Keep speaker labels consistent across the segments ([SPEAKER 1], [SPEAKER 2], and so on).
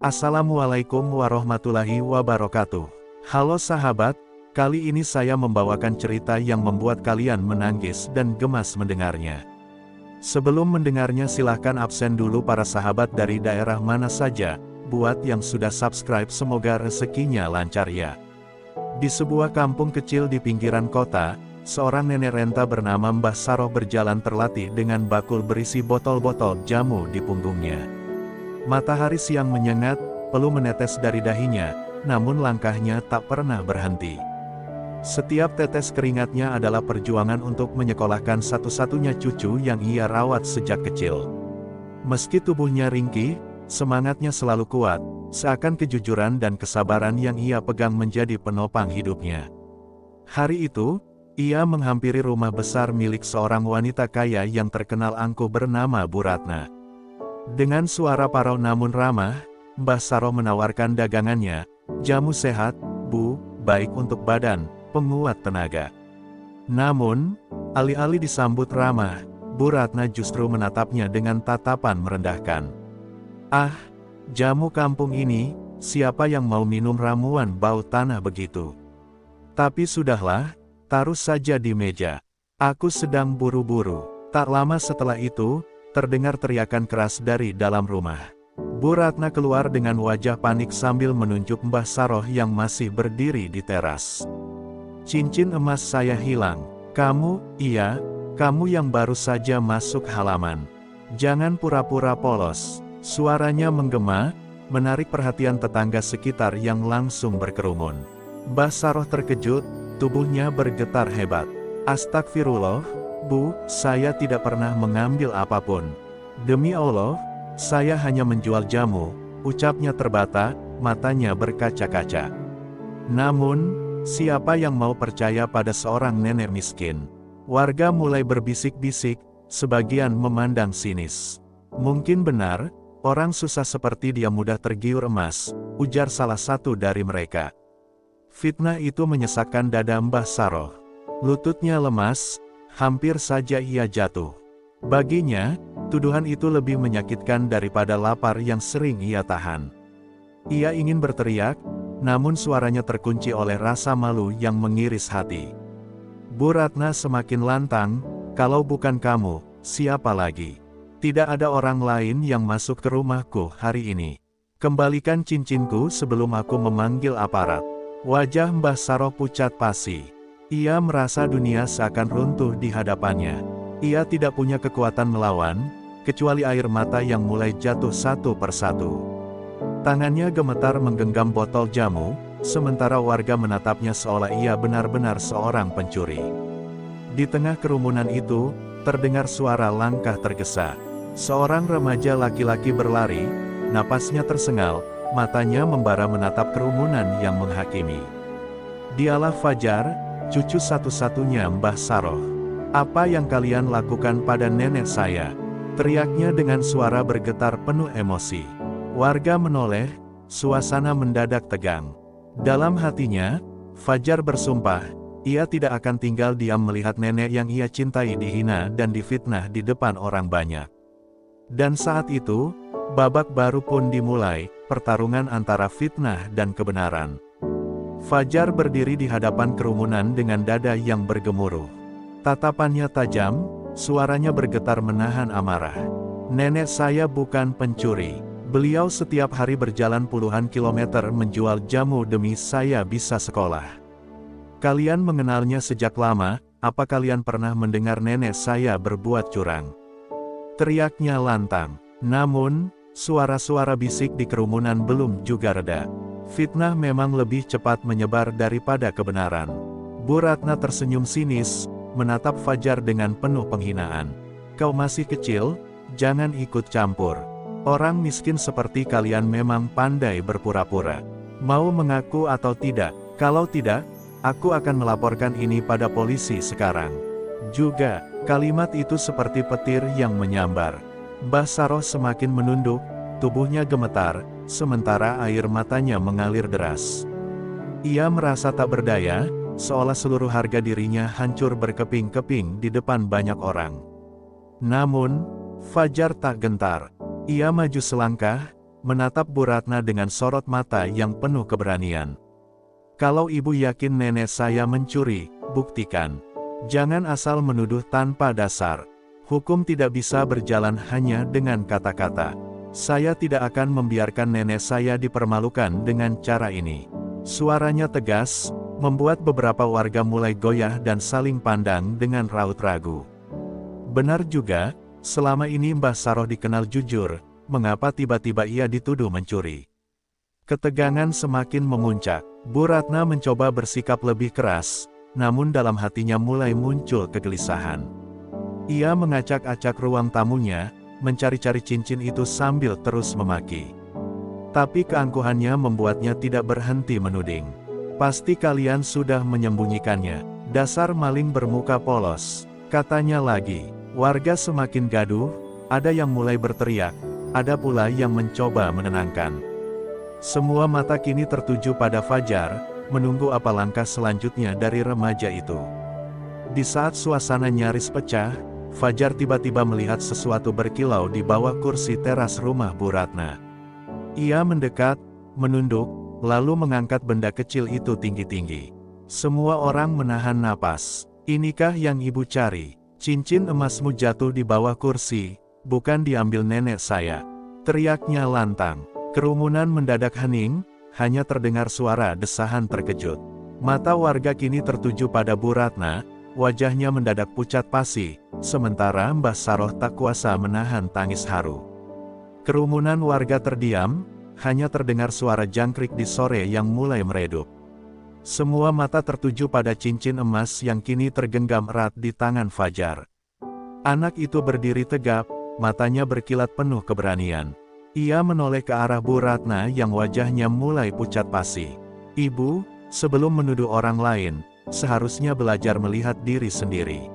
[SPEAKER 1] Assalamualaikum warahmatullahi wabarakatuh. Halo sahabat, kali ini saya membawakan cerita yang membuat kalian menangis dan gemas mendengarnya. Sebelum mendengarnya silahkan absen dulu para sahabat dari daerah mana saja. Buat yang sudah subscribe semoga rezekinya lancar ya. Di sebuah kampung kecil di pinggiran kota, seorang nenek renta bernama Mbah Saroh berjalan terlatih dengan bakul berisi botol-botol jamu di punggungnya. Matahari siang menyengat, peluh menetes dari dahinya, namun langkahnya tak pernah berhenti. Setiap tetes keringatnya adalah perjuangan untuk menyekolahkan satu-satunya cucu yang ia rawat sejak kecil. Meski tubuhnya ringkih, semangatnya selalu kuat, seakan kejujuran dan kesabaran yang ia pegang menjadi penopang hidupnya. Hari itu, ia menghampiri rumah besar milik seorang wanita kaya yang terkenal angkuh bernama Bu Ratna. Dengan suara parau namun ramah, Mbah Saroh menawarkan dagangannya, "Jamu sehat, Bu, baik untuk badan, penguat tenaga." Namun, alih-alih disambut ramah, Bu Ratna justru menatapnya dengan tatapan merendahkan. "Ah, jamu kampung ini, siapa yang mau minum ramuan bau tanah begitu? Tapi sudahlah, taruh saja di meja. Aku sedang buru-buru." Tak lama setelah itu, terdengar teriakan keras dari dalam rumah. Bu Ratna keluar dengan wajah panik sambil menunjuk Mbah Saroh yang masih berdiri di teras. "Cincin emas saya hilang. Kamu, iya, kamu yang baru saja masuk halaman. Jangan pura-pura polos." Suaranya menggema, menarik perhatian tetangga sekitar yang langsung berkerumun. Mbah Saroh terkejut, tubuhnya bergetar hebat. "Astagfirullah, Bu, saya tidak pernah mengambil apapun. Demi Allah, saya hanya menjual jamu," ucapnya terbata, matanya berkaca-kaca. Namun, siapa yang mau percaya pada seorang nenek miskin? Warga mulai berbisik-bisik, sebagian memandang sinis. "Mungkin benar, orang susah seperti dia mudah tergiur emas," ujar salah satu dari mereka. Fitnah itu menyesakkan dada Mbah Saroh. Lututnya lemas, hampir saja ia jatuh. Baginya, tuduhan itu lebih menyakitkan daripada lapar yang sering ia tahan. Ia ingin berteriak, namun suaranya terkunci oleh rasa malu yang mengiris hati. Bu Ratna semakin lantang, "Kalau bukan kamu, siapa lagi? Tidak ada orang lain yang masuk ke rumahku hari ini. Kembalikan cincinku sebelum aku memanggil aparat." Wajah Mbah Saroh pucat pasi. Ia merasa dunia seakan runtuh di hadapannya. Ia tidak punya kekuatan melawan, kecuali air mata yang mulai jatuh satu persatu. Tangannya gemetar menggenggam botol jamu, sementara warga menatapnya seolah ia benar-benar seorang pencuri. Di tengah kerumunan itu, terdengar suara langkah tergesa. Seorang remaja laki-laki berlari, napasnya tersengal, matanya membara menatap kerumunan yang menghakimi. "Dialah Fajar, cucu satu-satunya Mbah Saroh. Apa yang kalian lakukan pada nenek saya?" teriaknya dengan suara bergetar penuh emosi. Warga menoleh, suasana mendadak tegang. Dalam hatinya, Fajar bersumpah, ia tidak akan tinggal diam melihat nenek yang ia cintai dihina dan difitnah di depan orang banyak. Dan saat itu, babak baru pun dimulai, pertarungan antara fitnah dan kebenaran. Fajar berdiri di hadapan kerumunan dengan dada yang bergemuruh. Tatapannya tajam, suaranya bergetar menahan amarah. "Nenek saya bukan pencuri. Beliau setiap hari berjalan puluhan kilometer menjual jamu demi saya bisa sekolah. Kalian mengenalnya sejak lama, apa kalian pernah mendengar nenek saya berbuat curang?" teriaknya lantang. Namun, suara-suara bisik di kerumunan belum juga reda. Fitnah memang lebih cepat menyebar daripada kebenaran. Bu Ratna tersenyum sinis, menatap Fajar dengan penuh penghinaan. "Kau masih kecil, jangan ikut campur. Orang miskin seperti kalian memang pandai berpura-pura. Mau mengaku atau tidak? Kalau tidak, aku akan melaporkan ini pada polisi sekarang." Juga, kalimat itu seperti petir yang menyambar. Mbah Saroh semakin menunduk, tubuhnya gemetar, sementara air matanya mengalir deras. Ia merasa tak berdaya, seolah seluruh harga dirinya hancur berkeping-keping di depan banyak orang. Namun, Fajar tak gentar. Ia maju selangkah, menatap Bu Ratna dengan sorot mata yang penuh keberanian. "Kalau ibu yakin nenek saya mencuri, buktikan. Jangan asal menuduh tanpa dasar. Hukum tidak bisa berjalan hanya dengan kata-kata. Saya tidak akan membiarkan nenek saya dipermalukan dengan cara ini." Suaranya tegas, membuat beberapa warga mulai goyah dan saling pandang dengan raut ragu. Benar juga, selama ini Mbah Saroh dikenal jujur, mengapa tiba-tiba ia dituduh mencuri? Ketegangan semakin memuncak. Bu Ratna mencoba bersikap lebih keras, namun dalam hatinya mulai muncul kegelisahan. Ia mengacak-acak ruang tamunya, mencari-cari cincin itu sambil terus memaki. Tapi keangkuhannya membuatnya tidak berhenti menuding. "Pasti kalian sudah menyembunyikannya. Dasar maling bermuka polos," katanya lagi. Warga semakin gaduh, ada yang mulai berteriak, ada pula yang mencoba menenangkan. Semua mata kini tertuju pada Fajar, menunggu apa langkah selanjutnya dari remaja itu. Di saat suasana nyaris pecah, Fajar tiba-tiba melihat sesuatu berkilau di bawah kursi teras rumah Bu Ratna. Ia mendekat, menunduk, lalu mengangkat benda kecil itu tinggi-tinggi. Semua orang menahan napas. "Inikah yang ibu cari? Cincin emasmu jatuh di bawah kursi, bukan diambil nenek saya," teriaknya lantang. Kerumunan mendadak hening, hanya terdengar suara desahan terkejut. Mata warga kini tertuju pada Bu Ratna, wajahnya mendadak pucat pasi, sementara Mbah Saroh tak kuasa menahan tangis haru. Kerumunan warga terdiam, hanya terdengar suara jangkrik di sore yang mulai meredup. Semua mata tertuju pada cincin emas yang kini tergenggam erat di tangan Fajar. Anak itu berdiri tegap, matanya berkilat penuh keberanian. Ia menoleh ke arah Bu Ratna yang wajahnya mulai pucat pasi. "Ibu, sebelum menuduh orang lain, seharusnya belajar melihat diri sendiri.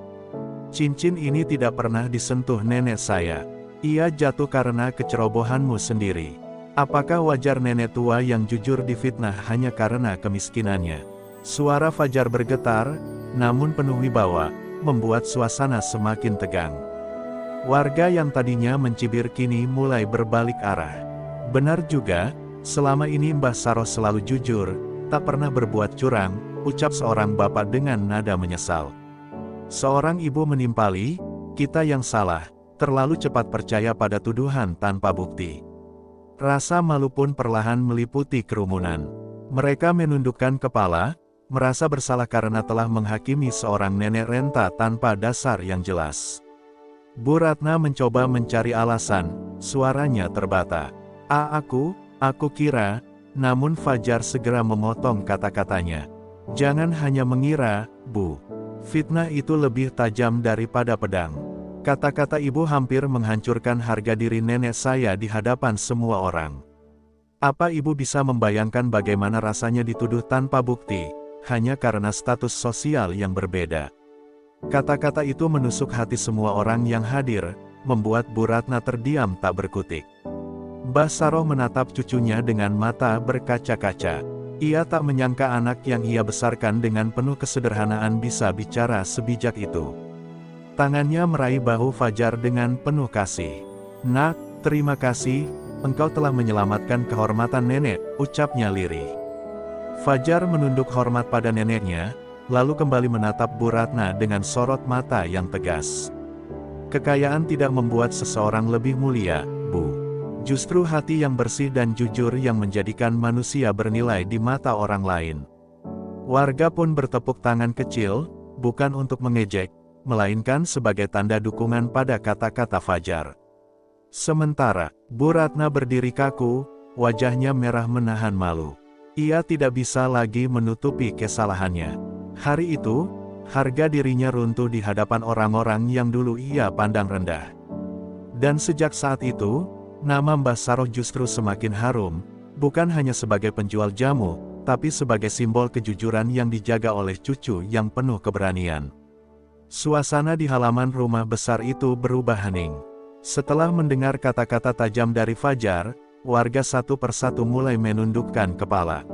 [SPEAKER 1] Cincin ini tidak pernah disentuh nenek saya. Ia jatuh karena kecerobohanmu sendiri. Apakah wajar nenek tua yang jujur difitnah hanya karena kemiskinannya?" Suara Fajar bergetar, namun penuh wibawa, membuat suasana semakin tegang. Warga yang tadinya mencibir kini mulai berbalik arah. "Benar juga, selama ini Mbah Saroh selalu jujur, tak pernah berbuat curang," ucap seorang bapak dengan nada menyesal. Seorang ibu menimpali, "Kita yang salah, terlalu cepat percaya pada tuduhan tanpa bukti." Rasa malu pun perlahan meliputi kerumunan. Mereka menundukkan kepala, merasa bersalah karena telah menghakimi seorang nenek renta tanpa dasar yang jelas. Bu Ratna mencoba mencari alasan, suaranya terbata. Aku kira," namun Fajar segera memotong kata-katanya. "Jangan hanya mengira, Bu. Fitnah itu lebih tajam daripada pedang." Kata-kata ibu hampir menghancurkan harga diri nenek saya di hadapan semua orang. Apa ibu bisa membayangkan bagaimana rasanya dituduh tanpa bukti, hanya karena status sosial yang berbeda? Kata-kata itu menusuk hati semua orang yang hadir, membuat Bu Ratna terdiam tak berkutik. Mbah Saroh menatap cucunya dengan mata berkaca-kaca. Ia tak menyangka anak yang ia besarkan dengan penuh kesederhanaan bisa bicara sebijak itu. Tangannya meraih bahu Fajar dengan penuh kasih. "Nak, terima kasih, engkau telah menyelamatkan kehormatan nenek," ucapnya lirih. Fajar menunduk hormat pada neneknya, lalu kembali menatap Bu Ratna dengan sorot mata yang tegas. "Kekayaan tidak membuat seseorang lebih mulia, Bu. Justru hati yang bersih dan jujur yang menjadikan manusia bernilai di mata orang lain." Warga pun bertepuk tangan kecil, bukan untuk mengejek, melainkan sebagai tanda dukungan pada kata-kata Fajar. Sementara, Bu Ratna berdiri kaku, wajahnya merah menahan malu. Ia tidak bisa lagi menutupi kesalahannya. Hari itu, harga dirinya runtuh di hadapan orang-orang yang dulu ia pandang rendah. Dan sejak saat itu, nama Mbah Saroh justru semakin harum, bukan hanya sebagai penjual jamu, tapi sebagai simbol kejujuran yang dijaga oleh cucu yang penuh keberanian. Suasana di halaman rumah besar itu berubah hening. Setelah mendengar kata-kata tajam dari Fajar, warga satu persatu mulai menundukkan kepala.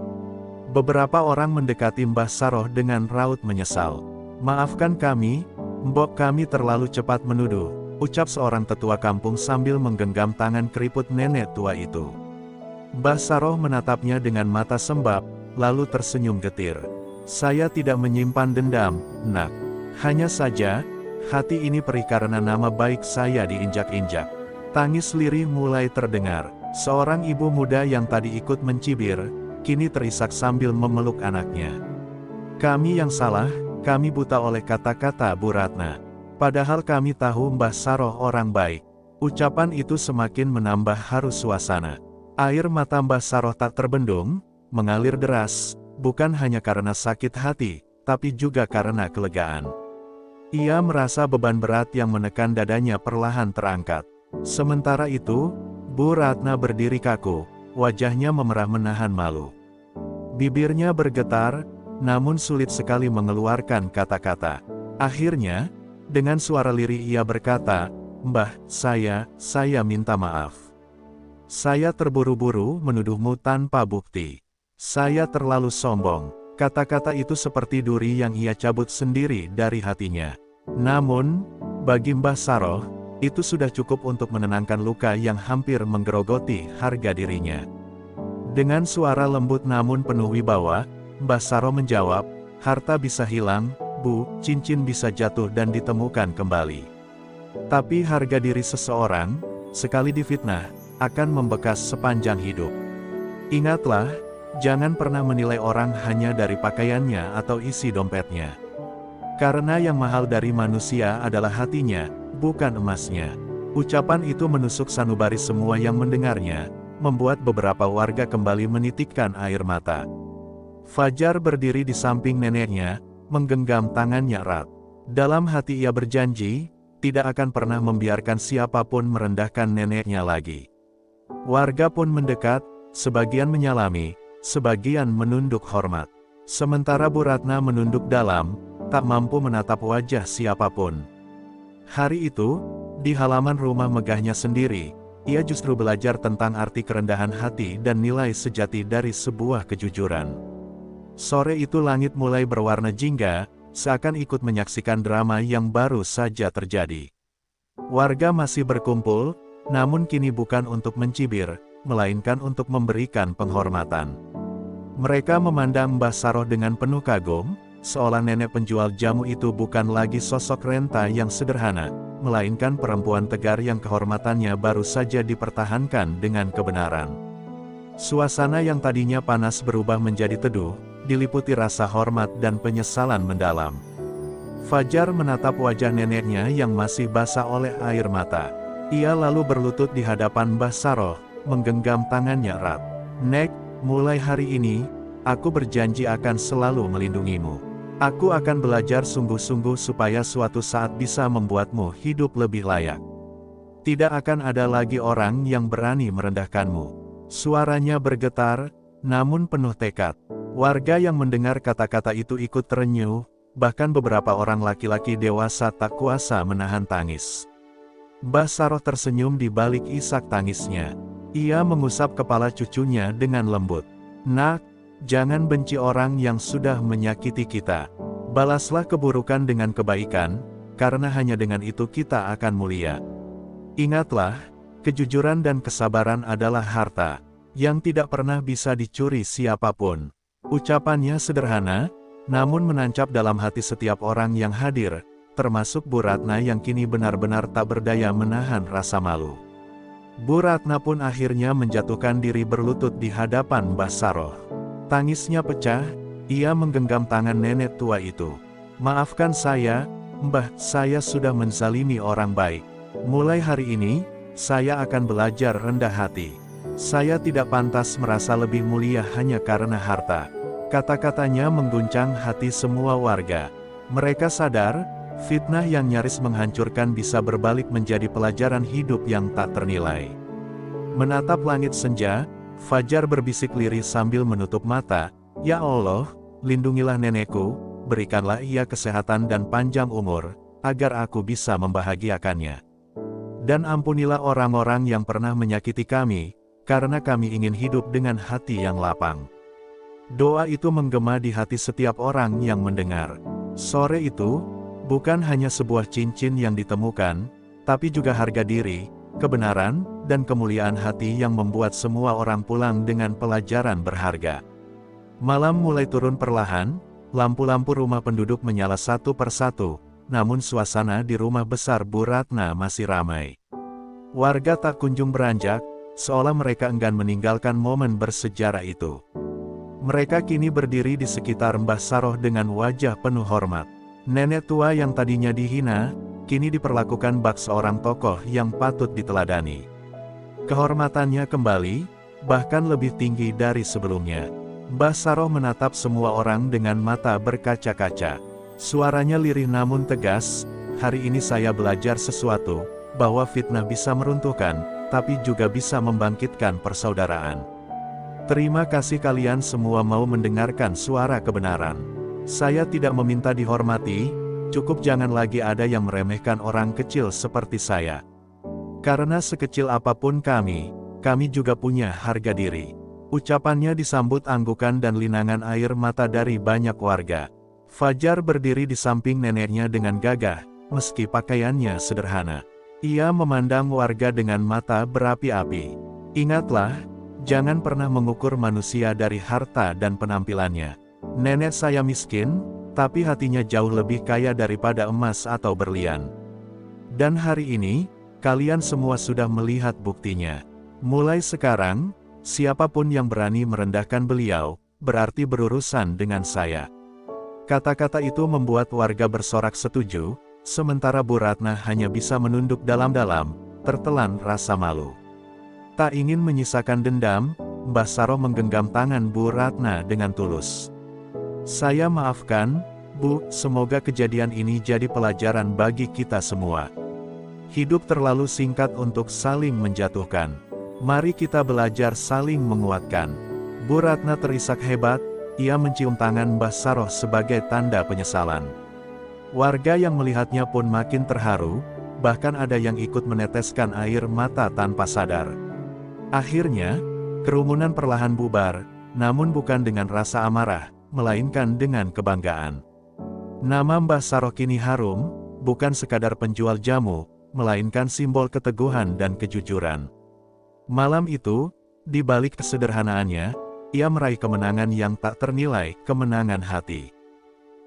[SPEAKER 1] Beberapa orang mendekati Mbah Saroh dengan raut menyesal. "Maafkan kami, mbok kami terlalu cepat menuduh," ucap seorang tetua kampung sambil menggenggam tangan keriput nenek tua itu. Mbah Saroh menatapnya dengan mata sembab, lalu tersenyum getir. Saya tidak menyimpan dendam, nak. Hanya saja, hati ini perih karena nama baik saya diinjak-injak. Tangis lirih mulai terdengar. Seorang ibu muda yang tadi ikut mencibir, kini terisak sambil memeluk anaknya. Kami yang salah, kami buta oleh kata-kata Bu Ratna. Padahal kami tahu Mbah Saroh orang baik. Ucapan itu semakin menambah haru suasana. Air mata Mbah Saroh tak terbendung, mengalir deras, bukan hanya karena sakit hati, tapi juga karena kelegaan. Ia merasa beban berat yang menekan dadanya perlahan terangkat. Sementara itu, Bu Ratna berdiri kaku, wajahnya memerah menahan malu. Bibirnya bergetar, namun sulit sekali mengeluarkan kata-kata. Akhirnya, dengan suara lirih ia berkata, "Mbah, saya minta maaf. Saya terburu-buru menuduhmu tanpa bukti. Saya terlalu sombong." Kata-kata itu seperti duri yang ia cabut sendiri dari hatinya. Namun, bagi Mbah Saroh, itu sudah cukup untuk menenangkan luka yang hampir menggerogoti harga dirinya. Dengan suara lembut namun penuh wibawa, Mbah Saroh menjawab, "Harta bisa hilang, Bu, cincin bisa jatuh dan ditemukan kembali. Tapi harga diri seseorang, sekali difitnah, akan membekas sepanjang hidup. Ingatlah, jangan pernah menilai orang hanya dari pakaiannya atau isi dompetnya. Karena yang mahal dari manusia adalah hatinya, bukan emasnya." Ucapan itu menusuk sanubari semua yang mendengarnya, membuat beberapa warga kembali menitikkan air mata. Fajar berdiri di samping neneknya, menggenggam tangannya erat. Dalam hati ia berjanji, tidak akan pernah membiarkan siapapun merendahkan neneknya lagi. Warga pun mendekat, sebagian menyalami, sebagian menunduk hormat. Sementara Bu Ratna menunduk dalam, tak mampu menatap wajah siapapun. Hari itu, di halaman rumah megahnya sendiri, ia justru belajar tentang arti kerendahan hati dan nilai sejati dari sebuah kejujuran. Sore itu langit mulai berwarna jingga, seakan ikut menyaksikan drama yang baru saja terjadi. Warga masih berkumpul, namun kini bukan untuk mencibir, melainkan untuk memberikan penghormatan. Mereka memandang Mbah Saroh dengan penuh kagum, seolah nenek penjual jamu itu bukan lagi sosok renta yang sederhana, melainkan perempuan tegar yang kehormatannya baru saja dipertahankan dengan kebenaran. Suasana yang tadinya panas berubah menjadi teduh, diliputi rasa hormat dan penyesalan mendalam. Fajar menatap wajah neneknya yang masih basah oleh air mata. Ia lalu berlutut di hadapan Mbah Saroh, menggenggam tangannya erat. "Nek, mulai hari ini, aku berjanji akan selalu melindungimu. Aku akan belajar sungguh-sungguh supaya suatu saat bisa membuatmu hidup lebih layak. Tidak akan ada lagi orang yang berani merendahkanmu." Suaranya bergetar, namun penuh tekad. Warga yang mendengar kata-kata itu ikut terenyuh, bahkan beberapa orang laki-laki dewasa tak kuasa menahan tangis. Mbah Saroh tersenyum di balik isak tangisnya. Ia mengusap kepala cucunya dengan lembut. "Nak, jangan benci orang yang sudah menyakiti kita. Balaslah keburukan dengan kebaikan, karena hanya dengan itu kita akan mulia. Ingatlah, kejujuran dan kesabaran adalah harta yang tidak pernah bisa dicuri siapapun." Ucapannya sederhana, namun menancap dalam hati setiap orang yang hadir, termasuk Bu Ratna yang kini benar-benar tak berdaya menahan rasa malu. Bu Ratna pun akhirnya menjatuhkan diri berlutut di hadapan Mbah Saroh. Tangisnya pecah, ia menggenggam tangan nenek tua itu. "Maafkan saya, Mbah, saya sudah menzalimi orang baik. Mulai hari ini, saya akan belajar rendah hati. Saya tidak pantas merasa lebih mulia hanya karena harta." Kata-katanya mengguncang hati semua warga. Mereka sadar, fitnah yang nyaris menghancurkan bisa berbalik menjadi pelajaran hidup yang tak ternilai. Menatap langit senja, Fajar berbisik lirih sambil menutup mata, "Ya Allah, lindungilah nenekku, berikanlah ia kesehatan dan panjang umur, agar aku bisa membahagiakannya. Dan ampunilah orang-orang yang pernah menyakiti kami, karena kami ingin hidup dengan hati yang lapang." Doa itu menggema di hati setiap orang yang mendengar. Sore itu, bukan hanya sebuah cincin yang ditemukan, tapi juga harga diri, kebenaran, dan kemuliaan hati yang membuat semua orang pulang dengan pelajaran berharga. Malam mulai turun perlahan, lampu-lampu rumah penduduk menyala satu persatu, namun suasana di rumah besar Bu Ratna masih ramai. Warga tak kunjung beranjak, seolah mereka enggan meninggalkan momen bersejarah itu. Mereka kini berdiri di sekitar Mbah Saroh dengan wajah penuh hormat. Nenek tua yang tadinya dihina, kini diperlakukan bak seorang tokoh yang patut diteladani. Kehormatannya kembali, bahkan lebih tinggi dari sebelumnya. Mbah Saroh menatap semua orang dengan mata berkaca-kaca. Suaranya lirih namun tegas, "Hari ini saya belajar sesuatu, bahwa fitnah bisa meruntuhkan, tapi juga bisa membangkitkan persaudaraan. Terima kasih kalian semua mau mendengarkan suara kebenaran. Saya tidak meminta dihormati, cukup jangan lagi ada yang meremehkan orang kecil seperti saya. Karena sekecil apapun kami juga punya harga diri." Ucapannya disambut anggukan dan linangan air mata dari banyak warga. Fajar berdiri di samping neneknya dengan gagah, meski pakaiannya sederhana. Ia memandang warga dengan mata berapi-api. "Ingatlah, jangan pernah mengukur manusia dari harta dan penampilannya. Nenek saya miskin, tapi hatinya jauh lebih kaya daripada emas atau berlian. Dan hari ini, kalian semua sudah melihat buktinya. Mulai sekarang, siapapun yang berani merendahkan beliau, berarti berurusan dengan saya." Kata-kata itu membuat warga bersorak setuju, sementara Bu Ratna hanya bisa menunduk dalam-dalam, tertelan rasa malu. Tak ingin menyisakan dendam, Mbah Saroh menggenggam tangan Bu Ratna dengan tulus. "Saya maafkan, Bu, semoga kejadian ini jadi pelajaran bagi kita semua. Hidup terlalu singkat untuk saling menjatuhkan. Mari kita belajar saling menguatkan." Bu Ratna terisak hebat, ia mencium tangan Mbah Saroh sebagai tanda penyesalan. Warga yang melihatnya pun makin terharu, bahkan ada yang ikut meneteskan air mata tanpa sadar. Akhirnya, kerumunan perlahan bubar, namun bukan dengan rasa amarah, melainkan dengan kebanggaan. Nama Mbah Saroh kini harum, bukan sekadar penjual jamu, melainkan simbol keteguhan dan kejujuran. Malam itu, di balik kesederhanaannya, ia meraih kemenangan yang tak ternilai, kemenangan hati.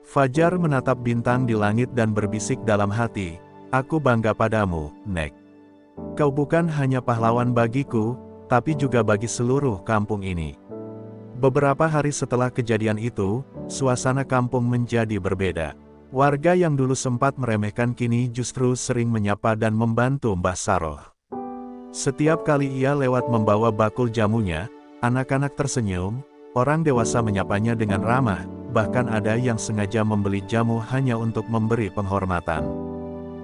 [SPEAKER 1] Fajar menatap bintang di langit dan berbisik dalam hati, "Aku bangga padamu, Nek. Kau bukan hanya pahlawan bagiku, tapi juga bagi seluruh kampung ini." Beberapa hari setelah kejadian itu, suasana kampung menjadi berbeda. Warga yang dulu sempat meremehkan kini justru sering menyapa dan membantu Mbah Saroh. Setiap kali ia lewat membawa bakul jamunya, anak-anak tersenyum, orang dewasa menyapanya dengan ramah, bahkan ada yang sengaja membeli jamu hanya untuk memberi penghormatan.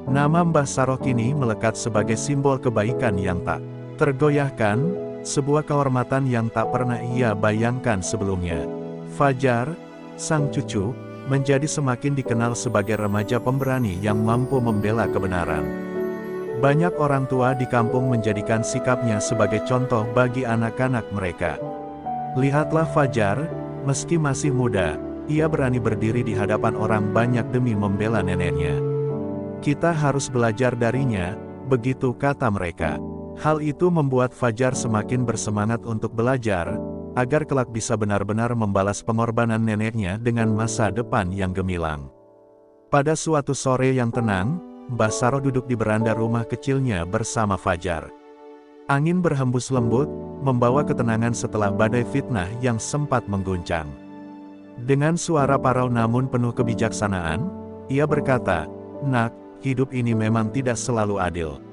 [SPEAKER 1] Nama Mbah Saroh kini melekat sebagai simbol kebaikan yang tak tergoyahkan, sebuah kehormatan yang tak pernah ia bayangkan sebelumnya. Fajar, sang cucu, menjadi semakin dikenal sebagai remaja pemberani yang mampu membela kebenaran. Banyak orang tua di kampung menjadikan sikapnya sebagai contoh bagi anak-anak mereka. Lihatlah Fajar, meski masih muda, ia berani berdiri di hadapan orang banyak demi membela neneknya. "Kita harus belajar darinya," begitu kata mereka. Hal itu membuat Fajar semakin bersemangat untuk belajar, agar kelak bisa benar-benar membalas pengorbanan neneknya dengan masa depan yang gemilang. Pada suatu sore yang tenang, Mbah Saroh duduk di beranda rumah kecilnya bersama Fajar. Angin berhembus lembut, membawa ketenangan setelah badai fitnah yang sempat mengguncang. Dengan suara parau namun penuh kebijaksanaan, ia berkata, "Nak, hidup ini memang tidak selalu adil.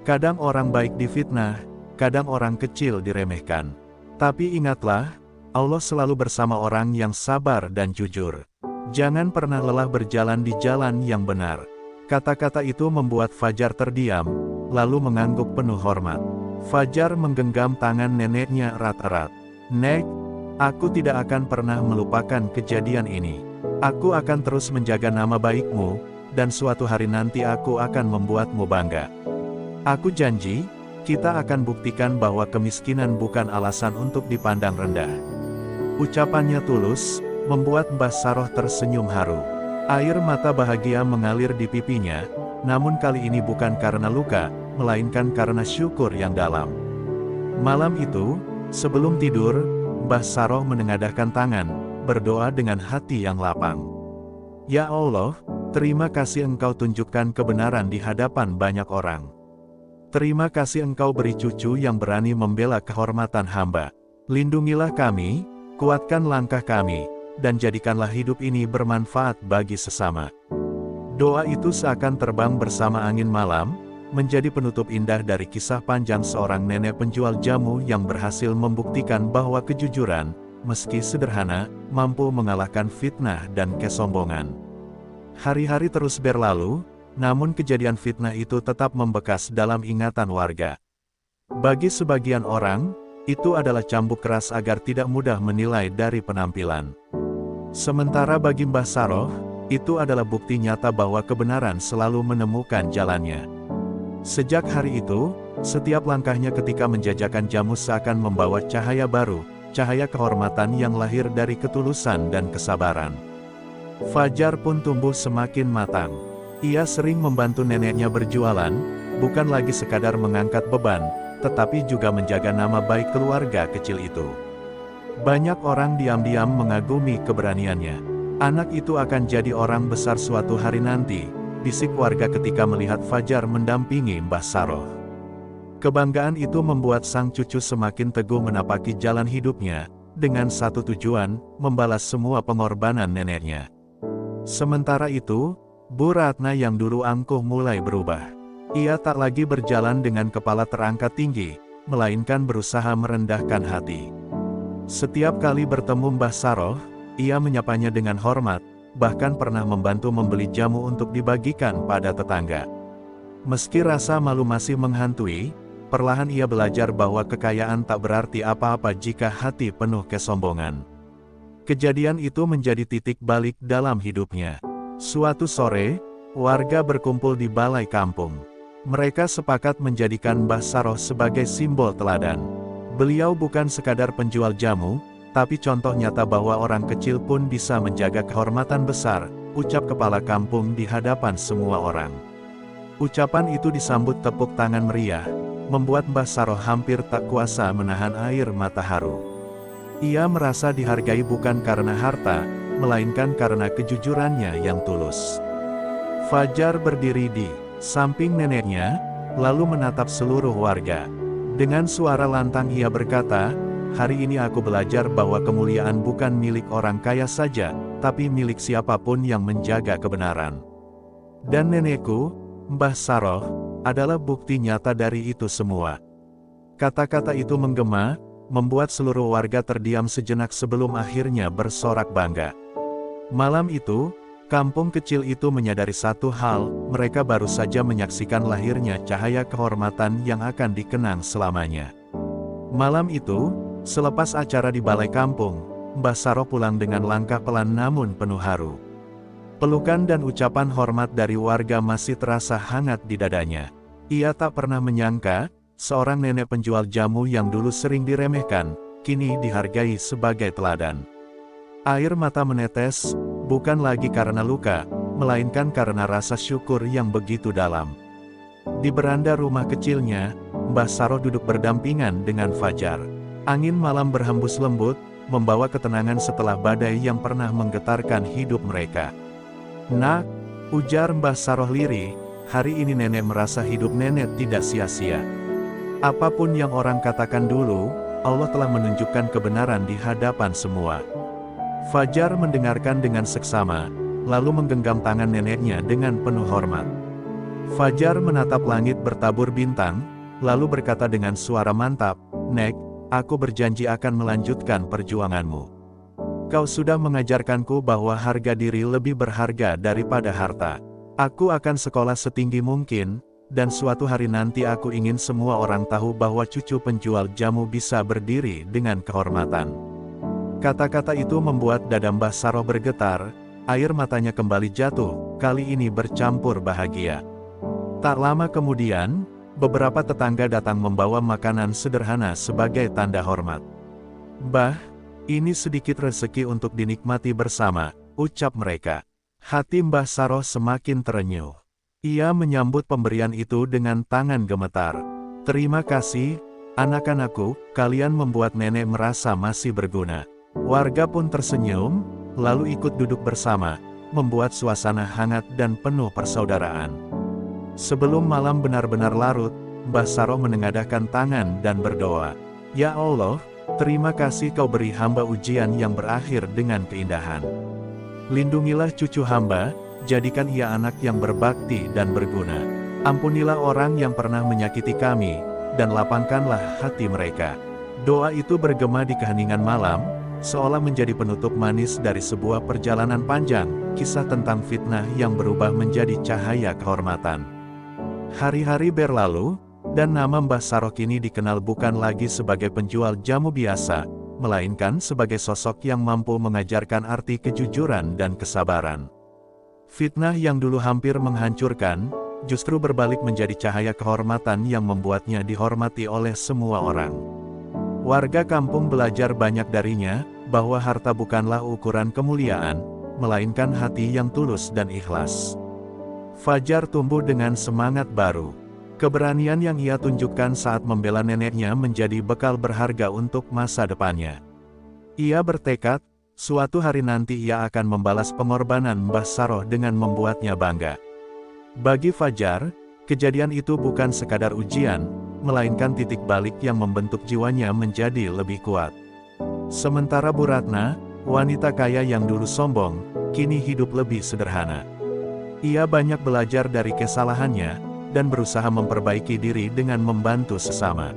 [SPEAKER 1] Kadang orang baik difitnah, kadang orang kecil diremehkan. Tapi ingatlah, Allah selalu bersama orang yang sabar dan jujur. Jangan pernah lelah berjalan di jalan yang benar." Kata-kata itu membuat Fajar terdiam, lalu mengangguk penuh hormat. Fajar menggenggam tangan neneknya erat-erat. "Nek, aku tidak akan pernah melupakan kejadian ini. Aku akan terus menjaga nama baikmu, dan suatu hari nanti aku akan membuatmu bangga. Aku janji, kita akan buktikan bahwa kemiskinan bukan alasan untuk dipandang rendah." Ucapannya tulus, membuat Mbah Saroh tersenyum haru. Air mata bahagia mengalir di pipinya, namun kali ini bukan karena luka, melainkan karena syukur yang dalam. Malam itu, sebelum tidur, Mbah Saroh menengadahkan tangan, berdoa dengan hati yang lapang. Ya Allah, terima kasih Engkau tunjukkan kebenaran di hadapan banyak orang. Terima kasih Engkau beri cucu yang berani membela kehormatan hamba. Lindungilah kami, kuatkan langkah kami, dan jadikanlah hidup ini bermanfaat bagi sesama. Doa itu seakan terbang bersama angin malam, menjadi penutup indah dari kisah panjang seorang nenek penjual jamu yang berhasil membuktikan bahwa kejujuran, meski sederhana, mampu mengalahkan fitnah dan kesombongan. Hari-hari terus berlalu, namun kejadian fitnah itu tetap membekas dalam ingatan warga. Bagi sebagian orang, itu adalah cambuk keras agar tidak mudah menilai dari penampilan. Sementara bagi Mbah Saroh, itu adalah bukti nyata bahwa kebenaran selalu menemukan jalannya. Sejak hari itu, setiap langkahnya ketika menjajakan jamu seakan membawa cahaya baru, cahaya kehormatan yang lahir dari ketulusan dan kesabaran. Fajar pun tumbuh semakin matang. Ia sering membantu neneknya berjualan, bukan lagi sekadar mengangkat beban, tetapi juga menjaga nama baik keluarga kecil itu. Banyak orang diam-diam mengagumi keberaniannya. Anak itu akan jadi orang besar suatu hari nanti, bisik warga ketika melihat Fajar mendampingi Mbah Saroh. Kebanggaan itu membuat sang cucu semakin teguh menapaki jalan hidupnya, dengan satu tujuan, membalas semua pengorbanan neneknya. Sementara itu, Bu Ratna yang dulu angkuh mulai berubah. Ia tak lagi berjalan dengan kepala terangkat tinggi, melainkan berusaha merendahkan hati. Setiap kali bertemu Mbah Saroh, ia menyapanya dengan hormat, bahkan pernah membantu membeli jamu untuk dibagikan pada tetangga. Meski rasa malu masih menghantui, perlahan ia belajar bahwa kekayaan tak berarti apa-apa jika hati penuh kesombongan. Kejadian itu menjadi titik balik dalam hidupnya. Suatu sore, warga berkumpul di balai kampung. Mereka sepakat menjadikan Mbah Saroh sebagai simbol teladan. Beliau bukan sekadar penjual jamu, tapi contoh nyata bahwa orang kecil pun bisa menjaga kehormatan besar, ucap kepala kampung di hadapan semua orang. Ucapan itu disambut tepuk tangan meriah, membuat Mbah Saroh hampir tak kuasa menahan air mata haru. Ia merasa dihargai bukan karena harta, melainkan karena kejujurannya yang tulus. Fajar berdiri di samping neneknya, lalu menatap seluruh warga. Dengan suara lantang ia berkata, "Hari ini aku belajar bahwa kemuliaan bukan milik orang kaya saja, tapi milik siapapun yang menjaga kebenaran. Dan nenekku, Mbah Saroh, adalah bukti nyata dari itu semua." Kata-kata itu menggema, membuat seluruh warga terdiam sejenak sebelum akhirnya bersorak bangga. Malam itu, kampung kecil itu menyadari satu hal, mereka baru saja menyaksikan lahirnya cahaya kehormatan yang akan dikenang selamanya. Malam itu, selepas acara di balai kampung, Mbah Saroh pulang dengan langkah pelan namun penuh haru. Pelukan dan ucapan hormat dari warga masih terasa hangat di dadanya. Ia tak pernah menyangka, seorang nenek penjual jamu yang dulu sering diremehkan, kini dihargai sebagai teladan. Air mata menetes, bukan lagi karena luka, melainkan karena rasa syukur yang begitu dalam. Di beranda rumah kecilnya, Mbah Saroh duduk berdampingan dengan Fajar. Angin malam berhembus lembut, membawa ketenangan setelah badai yang pernah menggetarkan hidup mereka. "Nak," ujar Mbah Saroh lirih, "hari ini nenek merasa hidup nenek tidak sia-sia. Apapun yang orang katakan dulu, Allah telah menunjukkan kebenaran di hadapan semua." Fajar mendengarkan dengan seksama, lalu menggenggam tangan neneknya dengan penuh hormat. Fajar menatap langit bertabur bintang, lalu berkata dengan suara mantap, "Nek, aku berjanji akan melanjutkan perjuanganmu. Kau sudah mengajarkanku bahwa harga diri lebih berharga daripada harta. Aku akan sekolah setinggi mungkin, dan suatu hari nanti aku ingin semua orang tahu bahwa cucu penjual jamu bisa berdiri dengan kehormatan." Kata-kata itu membuat dada Mbah Saroh bergetar, air matanya kembali jatuh, kali ini bercampur bahagia. Tak lama kemudian, beberapa tetangga datang membawa makanan sederhana sebagai tanda hormat. "Mbah, ini sedikit rezeki untuk dinikmati bersama," ucap mereka. Hati Mbah Saroh semakin terenyuh. Ia menyambut pemberian itu dengan tangan gemetar. "Terima kasih, anak-anakku, kalian membuat nenek merasa masih berguna." Warga pun tersenyum, lalu ikut duduk bersama, membuat suasana hangat dan penuh persaudaraan. Sebelum malam benar-benar larut, Mbah Saroh menengadahkan tangan dan berdoa. "Ya Allah, terima kasih Kau beri hamba ujian yang berakhir dengan keindahan. Lindungilah cucu hamba, jadikan ia anak yang berbakti dan berguna. Ampunilah orang yang pernah menyakiti kami, dan lapangkanlah hati mereka." Doa itu bergema di keheningan malam, seolah menjadi penutup manis dari sebuah perjalanan panjang, kisah tentang fitnah yang berubah menjadi cahaya kehormatan. Hari-hari berlalu, dan nama Mbah Saroh kini dikenal bukan lagi sebagai penjual jamu biasa, melainkan sebagai sosok yang mampu mengajarkan arti kejujuran dan kesabaran. Fitnah yang dulu hampir menghancurkan, justru berbalik menjadi cahaya kehormatan yang membuatnya dihormati oleh semua orang. Warga kampung belajar banyak darinya, bahwa harta bukanlah ukuran kemuliaan, melainkan hati yang tulus dan ikhlas. Fajar tumbuh dengan semangat baru. Keberanian yang ia tunjukkan saat membela neneknya menjadi bekal berharga untuk masa depannya. Ia bertekad, suatu hari nanti ia akan membalas pengorbanan Mbah Saroh dengan membuatnya bangga. Bagi Fajar, kejadian itu bukan sekadar ujian, melainkan titik balik yang membentuk jiwanya menjadi lebih kuat. Sementara Bu Ratna, wanita kaya yang dulu sombong, kini hidup lebih sederhana. Ia banyak belajar dari kesalahannya, dan berusaha memperbaiki diri dengan membantu sesama.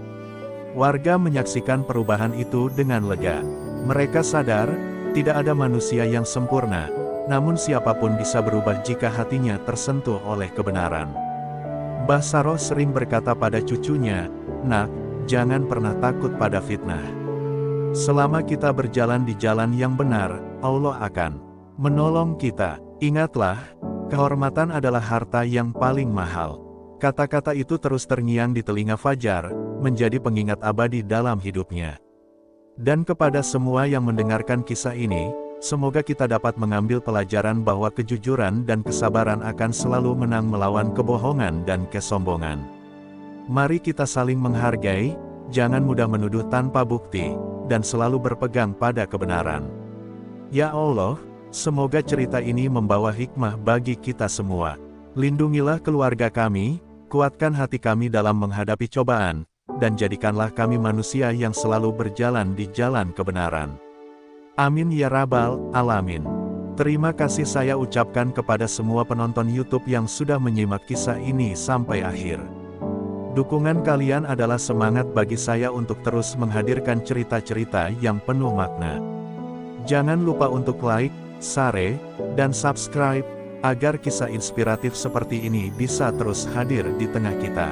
[SPEAKER 1] Warga menyaksikan perubahan itu dengan lega. Mereka sadar, tidak ada manusia yang sempurna, namun siapapun bisa berubah jika hatinya tersentuh oleh kebenaran. Mbah Saroh sering berkata pada cucunya, "Nak, jangan pernah takut pada fitnah. Selama kita berjalan di jalan yang benar, Allah akan menolong kita. Ingatlah, kehormatan adalah harta yang paling mahal." Kata-kata itu terus terngiang di telinga Fajar, menjadi pengingat abadi dalam hidupnya. Dan kepada semua yang mendengarkan kisah ini, semoga kita dapat mengambil pelajaran bahwa kejujuran dan kesabaran akan selalu menang melawan kebohongan dan kesombongan. Mari kita saling menghargai, jangan mudah menuduh tanpa bukti, dan selalu berpegang pada kebenaran. Ya Allah, semoga cerita ini membawa hikmah bagi kita semua. Lindungilah keluarga kami, kuatkan hati kami dalam menghadapi cobaan, dan jadikanlah kami manusia yang selalu berjalan di jalan kebenaran. Amin ya Rabbal Alamin. Terima kasih saya ucapkan kepada semua penonton YouTube yang sudah menyimak kisah ini sampai akhir. Dukungan kalian adalah semangat bagi saya untuk terus menghadirkan cerita-cerita yang penuh makna. Jangan lupa untuk like, share, dan subscribe, agar kisah inspiratif seperti ini bisa terus hadir di tengah kita.